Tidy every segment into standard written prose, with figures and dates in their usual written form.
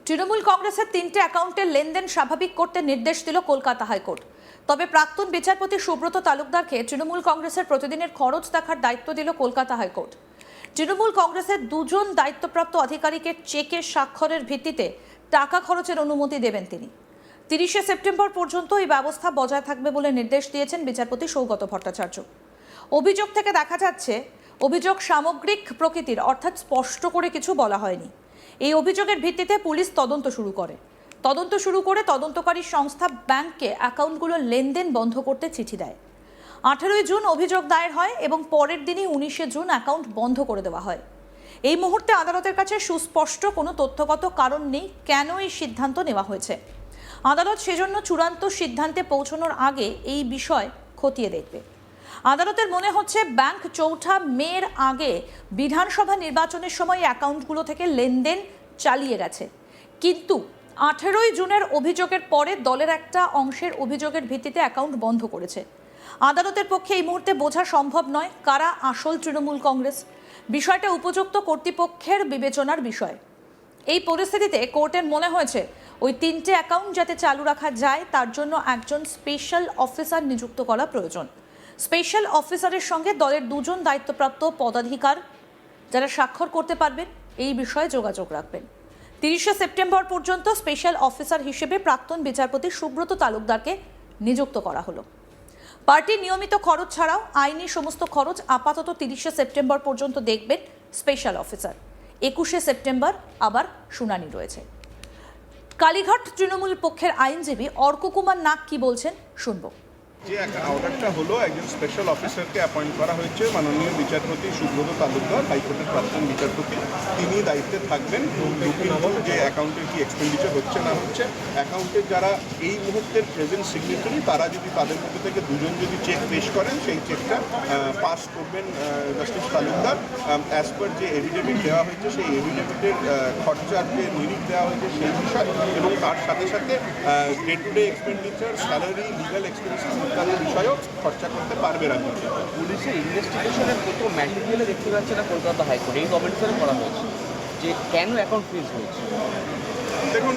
তৃণমূল কংগ্রেসের 3টে অ্যাকাউন্টের লেনদেন স্বাভাবিক করতে নির্দেশ দিল কলকাতা হাইকোর্ট। তবে প্রাক্তন বিচারপতি সুব্রত তালুকদারকে তৃণমূল কংগ্রেসের প্রতিদিনের খরচ দেখার দায়িত্ব দিল কলকাতা হাইকোর্ট। তৃণমূল কংগ্রেসের দুজন দায়িত্বপ্রাপ্ত আধিকারিকের চেকের স্বাক্ষরের ভিত্তিতে টাকা খরচের অনুমতি দেবেন তিনি। 30শে সেপ্টেম্বর পর্যন্ত এই ব্যবস্থা বজায় থাকবে বলে নির্দেশ দিয়েছেন বিচারপতি সৌগত ভট্টাচার্য। অভিযোগ থেকে দেখা যাচ্ছে অভিযোগ সামগ্রিক প্রকৃতির, অর্থাৎ স্পষ্ট করে কিছু বলা হয়নি। এই অভিযোগের ভিত্তিতে পুলিশ তদন্ত শুরু করে তদন্তকারী সংস্থা ব্যাংককে অ্যাকাউন্টগুলোর লেনদেন বন্ধ করতে চিঠি দেয়। 18ই জুন অভিযোগ দায়ের হয় এবং পরের দিনই 19শে জুন অ্যাকাউন্ট বন্ধ করে দেওয়া হয়। এই মুহূর্তে আদালতের কাছে সুস্পষ্ট কোনো তথ্যগত কারণ নেই কেন এই সিদ্ধান্ত নেওয়া হয়েছে। আদালত সেজন্য চূড়ান্ত সিদ্ধান্তে পৌঁছানোর আগে এই বিষয় খতিয়ে দেখবে। আদালতের মনে হচ্ছে ব্যাংক 4 মের আগে বিধানসভা নির্বাচনের সময় অ্যাকাউন্টগুলো থেকে লেনদেন চালিয়ে গেছে, কিন্তু 18ই জুনের অভিযোগের পরে দলের একটা অংশের অভিযোগের ভিত্তিতে অ্যাকাউন্ট বন্ধ করেছে। আদালতের পক্ষে এই মুহূর্তে বোঝা সম্ভব নয় কারা আসল তৃণমূল কংগ্রেস। বিষয়টা উপযুক্ত কর্তৃপক্ষের বিবেচনার বিষয়। এই পরিস্থিতিতে কোর্টের মনে হয়েছে ওই 3টে অ্যাকাউন্ট যাতে চালু রাখা যায় তার জন্য একজন স্পেশাল অফিসার নিযুক্ত করা প্রয়োজন। স্পেশাল অফিসারের সঙ্গে দলের দুজন দায়িত্বপ্রাপ্ত পদাধিকার যারা স্বাক্ষর করতে পারবেন এই বিষয়ে যোগাযোগ রাখবেন। 30শে সেপ্টেম্বর পর্যন্ত স্পেশাল অফিসার হিসেবে প্রাক্তন বিচারপতি সুব্রত তালুকদারকে নিযুক্ত করা হলো। পার্টির নিয়মিত খরচ ছাড়াও আইনি সমস্ত খরচ আপাতত 30শে সেপ্টেম্বর পর্যন্ত দেখবেন স্পেশাল অফিসার। 21শে সেপ্টেম্বর আবার শুনানি রয়েছে। কালীঘাট তৃণমূল পক্ষের আইনজীবী অর্ক কুমার নাগ কি বলছেন শুনবো। যে অর্ডারটা হলো, একজন স্পেশাল অফিসারকে অ্যাপয়েন্ট করা হয়েছে, মাননীয় বিচারপতি সুব্রত তালুকদার, হাইকোর্টের প্রাক্তন বিচারপতি। তিনি দায়িত্বে থাকবেন যে অ্যাকাউন্টের কি এক্সপেন্ডিচার হচ্ছে না হচ্ছে। অ্যাকাউন্টের যারা এই মুহূর্তের প্রেজেন্ট সিগনেচারি তারা যদি তাদের মধ্যে থেকে দুজন যদি চেক পেশ করেন, সেই চেকটা পাস করবেন জাস্টিস তালুকদার। অ্যাজ পার যে এভিডেভিট দেওয়া হয়েছে সেই এভিডেভিটের খরচার যে নিরিখ দেওয়া হয়েছে সেই বিষয়, এবং তার সাথে সাথে day to day expenditure, salary, legal expenses ইত্যাদি বিষয়েও খরচা করতে পারবে রাজ্য। পুলিশের ইনভেস্টিগেশনের কোনো ম্যাটেরিয়ালে দেখতে পাচ্ছে না কলকাতা হাইকোর্ট এই কমেন্টসে করা হয়েছে যে কেন অ্যাকাউন্ট ফ্রিজ হয়েছে। দেখুন,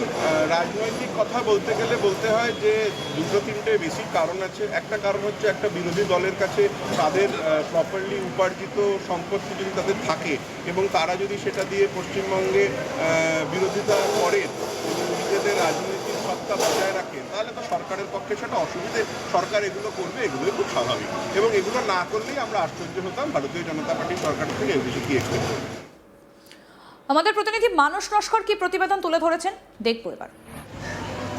রাজনৈতিক কথা বলতে গেলে বলতে হয় যে 2-3টে বেশি কারণ আছে। একটা কারণ হচ্ছে একটা বিরোধী দলের কাছে তাদের প্রপারলি উপার্জিত সম্পত্তি যদি তাদের থাকে এবং তারা যদি সেটা দিয়ে পশ্চিমবঙ্গে বিরোধিতা করেন, নিজেদের রাজনৈতিক সত্তা বজায় রাখেন, তাহলে তো সরকারের পক্ষে সেটা অসুবিধে। সরকার এগুলো করবে, এগুলোই খুব স্বাভাবিক, এবং এগুলো না করলেই আমরা আশ্চর্য হতাম ভারতীয় জনতা পার্টির সরকার থেকে এর বেশি কি এক্সপেক্ট করবে। আমাদের প্রতিনিধি মানস নস্কর কি প্রতিবেদন তুলে ধরেছেন দেখবো এবার।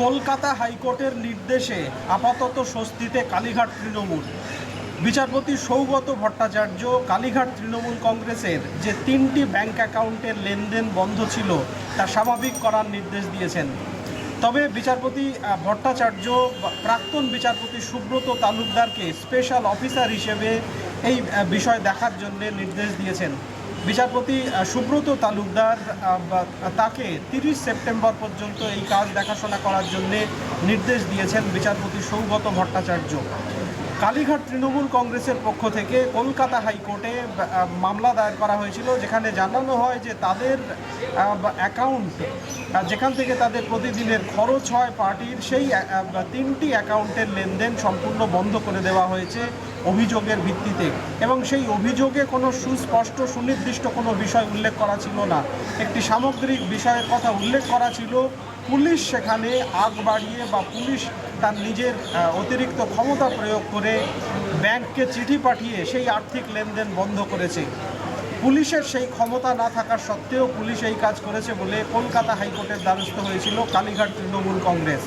কলকাতা হাইকোর্টের নির্দেশে আপাতত স্বস্তিতে কালীঘাট তৃণমূল। বিচারপতি সৌগত ভট্টাচার্য কালীঘাট তৃণমূল কংগ্রেসের যে 3টি ব্যাংক অ্যাকাউন্টের লেনদেন বন্ধ ছিল তা স্বাভাবিক করার নির্দেশ দিয়েছেন। তবে বিচারপতি ভট্টাচার্য প্রাক্তন বিচারপতি সুব্রত তালুকদারকে স্পেশাল অফিসার হিসেবে এই বিষয় দেখার জন্য নির্দেশ দিয়েছেন। বিচারপতি সুব্রত তালুকদার তাকে 30 সেপ্টেম্বর পর্যন্ত এই কাজ দেখাশোনা করার জন্য নির্দেশ দিয়েছেন বিচারপতি সৌগত ভট্টাচার্য। কালীঘাট তৃণমূল কংগ্রেসের পক্ষ থেকে কলকাতা হাইকোর্টে মামলা দায়ের করা হয়েছিল, যেখানে জানানো হয় যে তাদের অ্যাকাউন্ট যেখান থেকে তাদের প্রতিদিনের খরচ হয় পার্টির, সেই 3টি অ্যাকাউন্টের লেনদেন সম্পূর্ণ বন্ধ করে দেওয়া হয়েছে অভিযোগের ভিত্তিতে, এবং সেই অভিযোগে কোনো সুস্পষ্ট সুনির্দিষ্ট কোনো বিষয় উল্লেখ করা ছিল না। একটি সামগ্রিক বিষয়ের কথা উল্লেখ করা ছিল। পুলিশ সেখানে আগ বাড়িয়ে বা পুলিশ তার নিজের অতিরিক্ত ক্ষমতা প্রয়োগ করে ব্যাংককে চিঠি পাঠিয়ে সেই আর্থিক লেনদেন বন্ধ করেছে। পুলিশের সেই ক্ষমতা না থাকার সত্ত্বেও পুলিশ এই কাজ করেছে বলে কলকাতা হাইকোর্টের দ্বারস্থ হয়েছিল কালীঘাট তৃণমূল কংগ্রেস।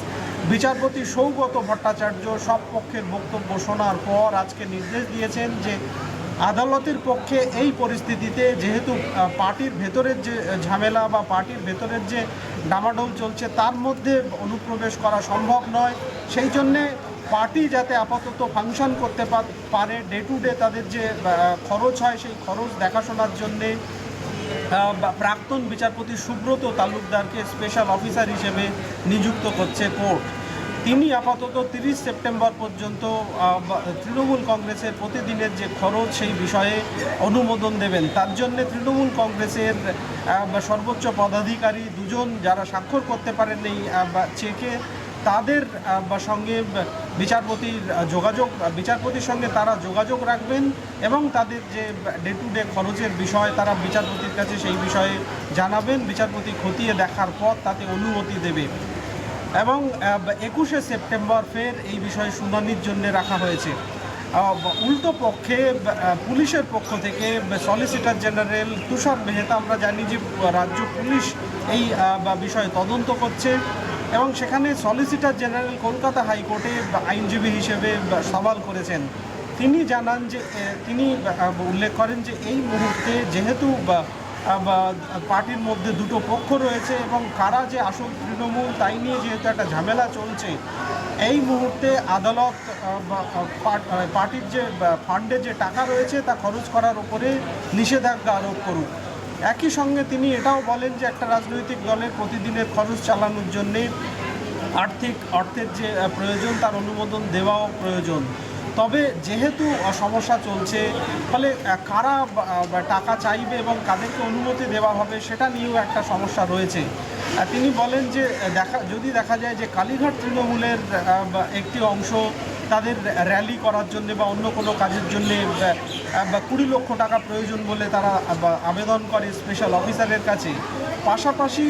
বিচারপতি সৌগত ভট্টাচার্য সব পক্ষের বক্তব্য শোনার পর আজকে নির্দেশ দিয়েছেন যে আদালতের পক্ষে এই পরিস্থিতিতে, যেহেতু পার্টির ভেতরের যে ঝামেলা বা পার্টির ভেতরের যে ডামাডোল চলছে তার মধ্যে অনুপ্রবেশ করা সম্ভব নয়, সেই জন্যে পার্টি যাতে আপাতত ফাংশন করতে পারে, ডে টু ডে তাদের যে খরচ হয় সেই খরচ দেখাশোনার জন্যে প্রাক্তন বিচারপতি সুব্রত তালুকদারকে স্পেশাল অফিসার হিসেবে নিযুক্ত করছে কোর্ট। তিনি আপাতত 30 সেপ্টেম্বর পর্যন্ত তৃণমূল কংগ্রেসের প্রতিদিনের যে খরচ সেই বিষয়ে অনুমোদন দেবেন। তার জন্য তৃণমূল কংগ্রেসের সর্বোচ্চ পদাধিকারী দুজন যারা স্বাক্ষর করতে পারেন এই চেকে, তাদের সঙ্গে বিচারপতির সঙ্গে তারা যোগাযোগ রাখবেন এবং তাদের যে ডে টু ডে খরচের বিষয় তারা বিচারপতির কাছে সেই বিষয়ে জানাবেন। বিচারপতি খতিয়ে দেখার পর তাতে অনুমতি দেবে এবং 21শে সেপ্টেম্বর ফের এই বিষয়ে শুনানির জন্য রাখা হয়েছে। উল্টো পক্ষে পুলিশের পক্ষ থেকে সলিসিটর জেনারেল তুষার মেহতা, আমরা জানি যে রাজ্য পুলিশ এই বিষয়ে তদন্ত করছে এবং সেখানে সলিসিটর জেনারেল কলকাতা হাইকোর্টে আইনজীবী হিসেবে সওয়াল করেছেন। তিনি জানান যে তিনি উল্লেখ করেন যে এই মুহূর্তে যেহেতু পার্টির মধ্যে দুটো পক্ষ রয়েছে এবং কারা যে আসল তৃণমূল তাই নিয়ে যেহেতু একটা ঝামেলা চলছে, এই মুহূর্তে আদালত পার্টির যে ফান্ডে যে টাকা রয়েছে তা খরচ করার উপরে নিষেধাজ্ঞা আরোপ করুক। একই সঙ্গে তিনি এটাও বলেন যে একটা রাজনৈতিক দলের প্রতিদিনের খরচ চালানোর জন্যে অর্থের যে প্রয়োজন তার অনুমোদন দেওয়াও প্রয়োজন। তবে যেহেতু সমস্যা চলছে, ফলে কারা টাকা চাইবে এবং কাদেরকে অনুমতি দেওয়া হবে সেটা নিয়েও একটা সমস্যা রয়েছে। তিনি বলেন যে যদি দেখা যায় যে কালীঘাট তৃণমূলের একটি অংশ তাদের র্যালি করার জন্য বা অন্য কোনো কাজের জন্যে 20 লক্ষ টাকা প্রয়োজন বলে তারা আবেদন করে স্পেশাল অফিসারের কাছে, পাশাপাশি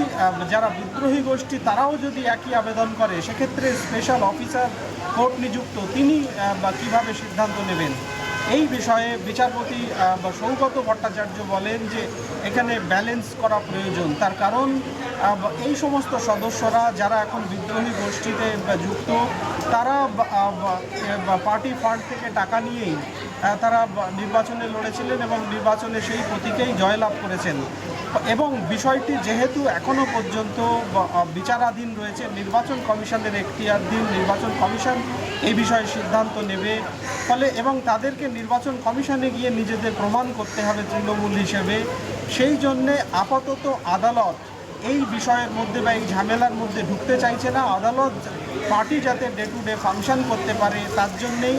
যারা বিদ্রোহী গোষ্ঠী তারাও যদি একই আবেদন করে, সেক্ষেত্রে স্পেশাল অফিসার কোর্ট নিযুক্ত তিনি কীভাবে সিদ্ধান্ত নেবেন এই বিষয়ে বিচারপতি সৌগত ভট্টাচার্য বলেন যে এখানে ব্যালেন্স করা প্রয়োজন। তার কারণ এই সমস্ত সদস্যরা যারা এখন বিদ্রোহী গোষ্ঠীতে যুক্ত, তারা পার্টি ফান্ড থেকে টাকা নিয়েই তারা নির্বাচনে লড়েছিলেন এবং নির্বাচনে সেই প্রতীকেই জয়লাভ করেছেন এবং বিষয়টি যেহেতু এখনও পর্যন্ত বিচারাধীন রয়েছে, নির্বাচন কমিশনের এখতিয়ারাধীন, নির্বাচন কমিশন এই বিষয়ে সিদ্ধান্ত নেবে ফলে এবং তাদেরকে নির্বাচন কমিশনে গিয়ে নিজেদের প্রমাণ করতে হবে তৃণমূল হিসেবে। সেই জন্যে আপাতত আদালত এই বিষয়ের মধ্যে বা এই ঝামেলার মধ্যে ঢুকতে চাইছে না। আদালত পার্টি যাতে ডে টু ডে ফাংশন করতে পারে তার জন্যেই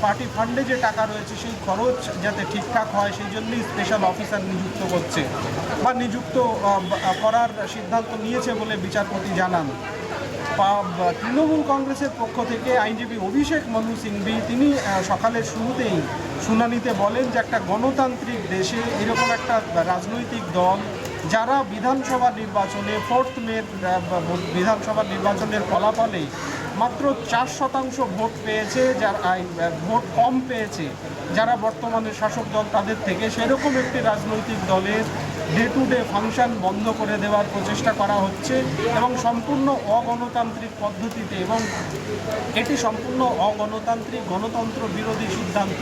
পার্টি ফান্ডে যে টাকা রয়েছে সেই খরচ যাতে ঠিকঠাক হয় সেই জন্যই স্পেশাল অফিসার নিযুক্ত করছে বা নিযুক্ত করার সিদ্ধান্ত নিয়েছে বলে বিচারপতি জানান। তৃণমূল কংগ্রেসের পক্ষ থেকে আইনজীবী অভিষেক মনু সিংভি তিনি সকালের শুরুতেই শুনানিতে বলেন যে একটা গণতান্ত্রিক দেশে এরকম একটা রাজনৈতিক দল যারা বিধানসভা নির্বাচনে 4 মে বিধানসভা নির্বাচনের ফলাফলে মাত্র 4% ভোট পেয়েছে, যারা ভোট কম পেয়েছে যারা বর্তমানে শাসক দল তাদের থেকে, সেরকম একটি রাজনৈতিক দলের ডে টু ডে ফাংশন বন্ধ করে দেওয়ার প্রচেষ্টা করা হচ্ছে এবং সম্পূর্ণ অগণতান্ত্রিক পদ্ধতিতে, এবং এটি সম্পূর্ণ অগণতান্ত্রিক গণতন্ত্র বিরোধী সিদ্ধান্ত।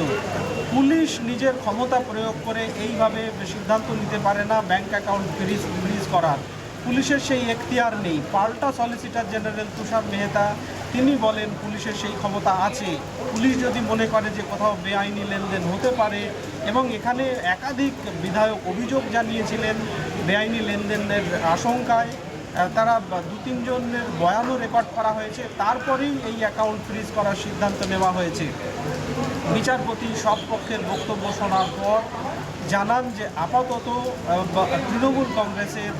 পুলিশ নিজের ক্ষমতা প্রয়োগ করে এইভাবে সিদ্ধান্ত নিতে পারে না ব্যাংক অ্যাকাউন্ট ফ্রিজ করার, পুলিশের সেই এখতিয়ার নেই। পাল্টা সলিসিটর জেনারেল তুষার মেহতা তিনি বলেন পুলিশের সেই ক্ষমতা আছে। পুলিশ যদি মনে করে যে কোথাও বেআইনি লেনদেন হতে পারে, এবং এখানে একাধিক বিধায়ক অভিযোগ জানিয়েছিলেন বেআইনি লেনদেনের আশঙ্কায়, তারা 2-3 জনের বয়ানও রেকর্ড করা হয়েছে, তারপরেই এই অ্যাকাউন্ট ফ্রিজ করার সিদ্ধান্ত নেওয়া হয়েছে। বিচারপতি সব পক্ষের বক্তব্য শোনার পর জানান যে আপাতত তৃণমূল কংগ্রেসের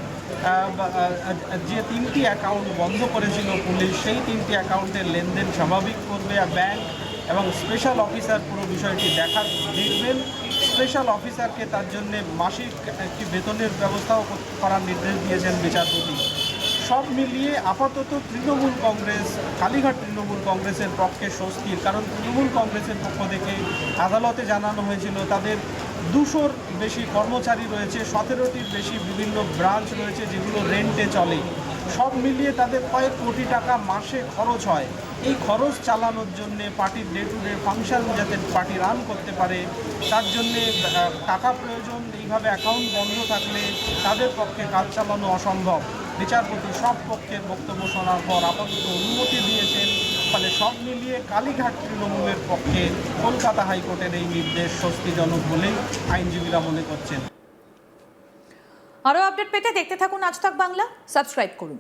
যে 3টি অ্যাকাউন্ট বন্ধ করেছিল পুলিশ, সেই 3টি অ্যাকাউন্টের লেনদেন স্বাভাবিক করবে ব্যাংক, এবং স্পেশাল অফিসার পুরো বিষয়টি দেখবেন। স্পেশাল অফিসারকে তার জন্য মাসিক একটি বেতনের ব্যবস্থাও করার নির্দেশ দিয়েছেন বিচারপতি। সব মিলিয়ে আপাতত তৃণমূল কংগ্রেস, কালীঘাট তৃণমূল কংগ্রেসের পক্ষে স্বস্তির, কারণ তৃণমূল কংগ্রেসের পক্ষ থেকে আদালতে জানানো হয়েছিল তাদের 200-র বেশি কর্মচারী রয়েছে, 17টির বেশি বিভিন্ন ব্রাঞ্চ রয়েছে যেগুলো রেন্টে চলে। সব মিলিয়ে তাদের কয়েক কোটি টাকা মাসে খরচ হয়। এই খরচ চালানোর জন্যে পার্টির ডে টু ডে ফাংশন যাতে পার্টি রান করতে পারে তার জন্যে টাকা প্রয়োজন। এইভাবে অ্যাকাউন্ট বন্ধ থাকলে তাদের পক্ষে কাজ চালানো অসম্ভব। বিচারপতি সব পক্ষের বক্তব্য শোনার পর আপাতত অনুমতি দিয়েছেন। ফলে সব মিলিয়ে কালীঘাট তৃণমূলের পক্ষে কলকাতা হাইকোর্টের এই নির্দেশ স্বস্তিজনক বলেই আইনজীবীরা মনে করছেন। আরও আপডেট পেতে দেখতে থাকুন আজ তাক বাংলা, সাবস্ক্রাইব করুন।